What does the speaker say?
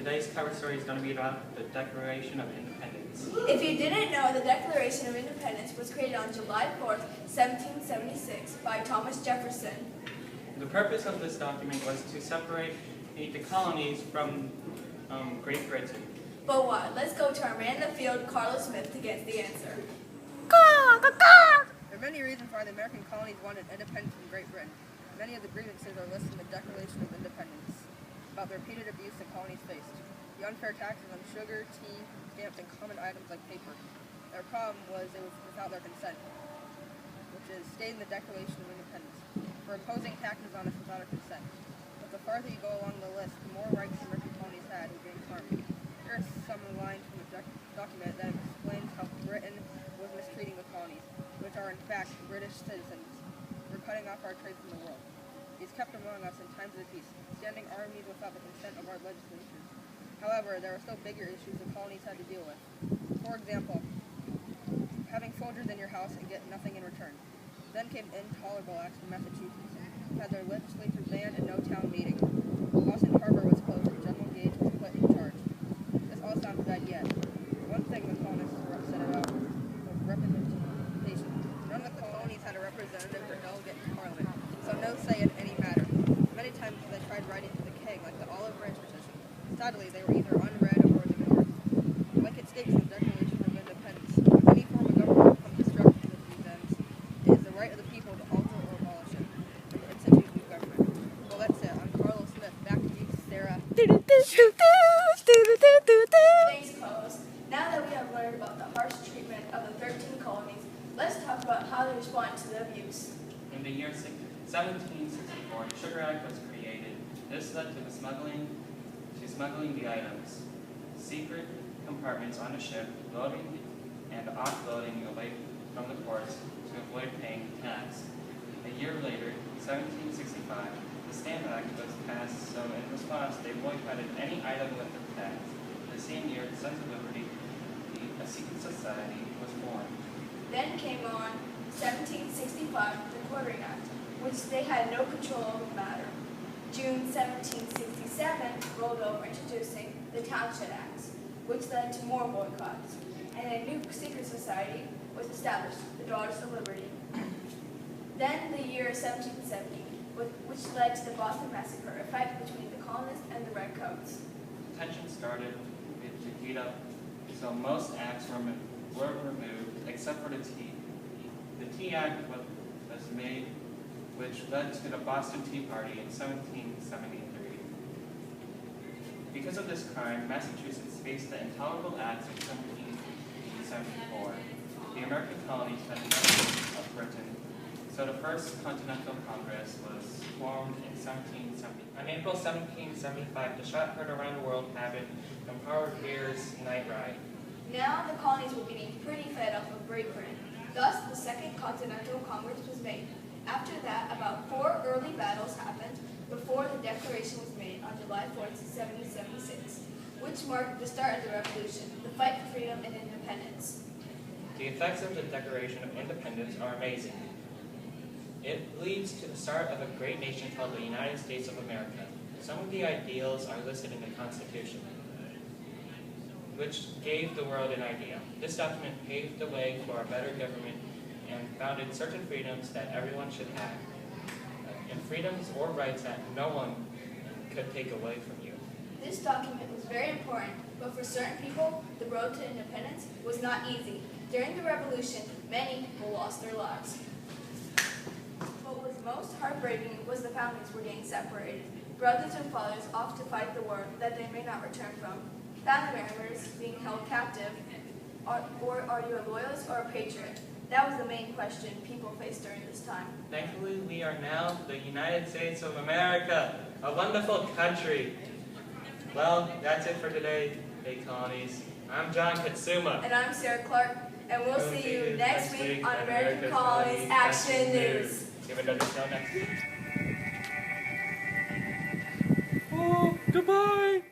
Today's cover story is going to be about the Declaration of Independence. If you didn't know, the Declaration of Independence was created on July 4th, 1776 by Thomas Jefferson. The purpose of this document was to separate the colonies from Great Britain. But why? Let's go to our man in the field, Carlos Smith, to get the answer. There are many reasons why the American colonies wanted independence from Great Britain. Many of the grievances are listed in the Declaration of Independence about the repeated abuse the colonies faced. The unfair taxes on sugar, tea, stamps, and common items like paper. Their problem was it was without their consent, which is stated in the Declaration of Independence, for imposing taxes on us without our consent. But the farther you go along the list, the more rights the American colonies had were being harmed. Here are some lines from the document that explains how Britain was mistreating the colonies, which are in fact British citizens. We're cutting off our trade from the world. These kept among us in times of peace, standing armies without the consent of our legislatures. However, there were still bigger issues the colonies had to deal with. For example, having soldiers in your house and get nothing in return. Then came intolerable acts from Massachusetts, who had their legislature banned and no town meeting. Boston Harbor was closed and General Gage was put in charge. This all sounds bad yet. One thing the colonists were upset about was representation. None of the colonies had a representative or delegate in Parliament, so no say in any matter. Many times they tried writing to the king, like the Olive Branch petition. Sadly, they were either unread or ignored. Like it states in the Declaration of Independence, if any form of government becomes destructive of these ends, it is the right of the people to alter or abolish it, and institute new government. Well, that's it. I'm Carlos Smith. Back to you, Sarah. Thanks, Carlos. Now that we have learned about the harsh treatment of the 13 colonies, let's talk about how they respond to the abuse. In the year 1764, the Sugar Act was created. This led to smuggling the items, secret compartments on a ship, loading and offloading away from the ports to avoid paying tax. A year later, 1765, the Stamp Act was passed, so in response, they boycotted any item with a tax. The same year, the Sons of Liberty, a secret society, was formed. Then came on 1765, the Quartering Act, which they had no control over the matter. June 1767 rolled over, introducing the Townshend Acts, which led to more boycotts, and a new secret society was established, the Daughters of Liberty. Then the year 1770, which led to the Boston Massacre, a fight between the colonists and the Redcoats. Tension started to heat up, so most acts were removed, except for the Tea. The Tea Act was made, which led to the Boston Tea Party in 1773. Because of this crime, Massachusetts faced the Intolerable Acts of 1774. The American colonies had nothing of Britain, so the First Continental Congress was formed in 1770. On April 1775, the shot heard around the world happened from Howard Weir's Night Ride. Now the colonies were getting pretty fed up of Great Britain. Thus, the Second Continental Congress was made. After that, about 4 early battles happened before the Declaration was made on July 4th, 1776, which marked the start of the Revolution, the fight for freedom and independence. The effects of the Declaration of Independence are amazing. It leads to the start of a great nation called the United States of America. Some of the ideals are listed in the Constitution, which gave the world an idea. This document paved the way for a better government and founded certain freedoms that everyone should have, and freedoms or rights that no one could take away from you. This document was very important, but for certain people, the road to independence was not easy. During the Revolution, many people lost their lives. What was most heartbreaking was the families were getting separated. Brothers and fathers off to fight the war that they may not return from. Family members being held captive, or are you a loyalist or a patriot? That was the main question people faced during this time. Thankfully, we are now the United States of America, a wonderful country. Well, that's it for today, Big Colonies. I'm John Katsuma. And I'm Sarah Clark, and we'll see you next week on American Colonies Action News. Give it another show next week. Oh, goodbye!